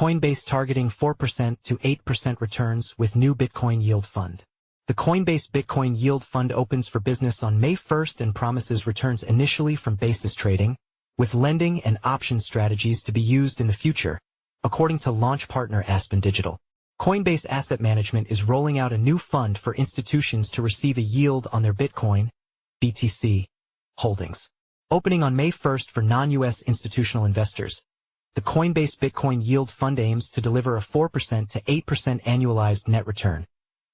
Coinbase targeting 4% to 8% returns with new Bitcoin Yield Fund. The Coinbase Bitcoin Yield Fund opens for business on May 1st and promises returns initially from basis trading, with lending and option strategies to be used in the future, according to launch partner Aspen Digital. Coinbase Asset Management is rolling out a new fund for institutions to receive a yield on their Bitcoin, BTC, holdings. Opening on May 1st for non-US institutional investors, the Coinbase Bitcoin Yield Fund aims to deliver a 4% to 8% annualized net return,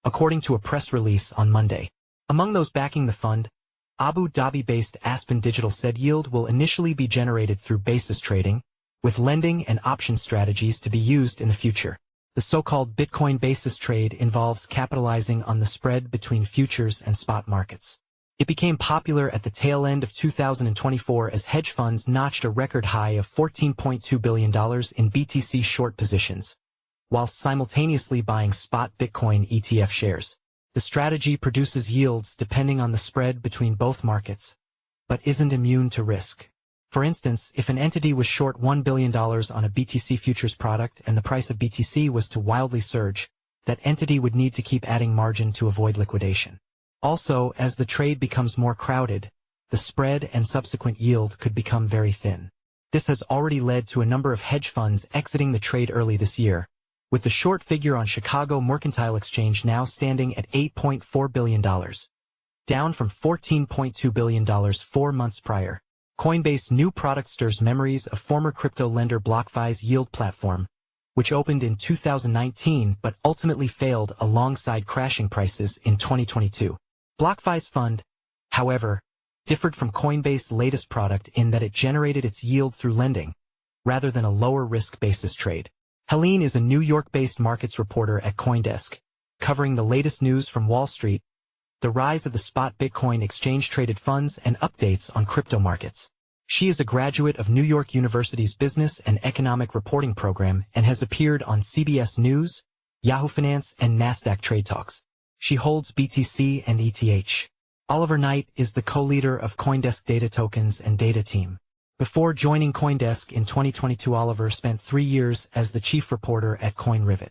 according to a press release on Monday. Among those backing the fund, Abu Dhabi-based Aspen Digital said yield will initially be generated through basis trading, with lending and option strategies to be used in the future. The so-called Bitcoin basis trade involves capitalizing on the spread between futures and spot markets. It became popular at the tail end of 2024 as hedge funds notched a record high of $14.2 billion in BTC short positions, whilst simultaneously buying spot Bitcoin ETF shares. The strategy produces yields depending on the spread between both markets, but isn't immune to risk. For instance, if an entity was short $1 billion on a BTC futures product and the price of BTC was to wildly surge, that entity would need to keep adding margin to avoid liquidation. Also, as the trade becomes more crowded, the spread and subsequent yield could become very thin. This has already led to a number of hedge funds exiting the trade early this year, with the short figure on Chicago Mercantile Exchange now standing at $8.4 billion, down from $14.2 billion 4 months prior. Coinbase's new product stirs memories of former crypto lender BlockFi's yield platform, which opened in 2019 but ultimately failed alongside crashing prices in 2022. BlockFi's fund, however, differed from Coinbase's latest product in that it generated its yield through lending, rather than a lower-risk basis trade. Helene is a New York-based markets reporter at CoinDesk, covering the latest news from Wall Street, the rise of the spot Bitcoin exchange-traded funds, and updates on crypto markets. She is a graduate of New York University's Business and Economic Reporting program and has appeared on CBS News, Yahoo Finance, and NASDAQ Trade Talks. She holds BTC and ETH. Oliver Knight is the co-leader of CoinDesk Data Tokens and Data Team. Before joining CoinDesk in 2022, Oliver spent 3 years as the chief reporter at CoinRivet.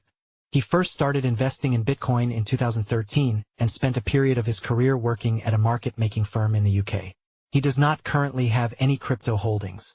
He first started investing in Bitcoin in 2013 and spent a period of his career working at a market-making firm in the UK. He does not currently have any crypto holdings.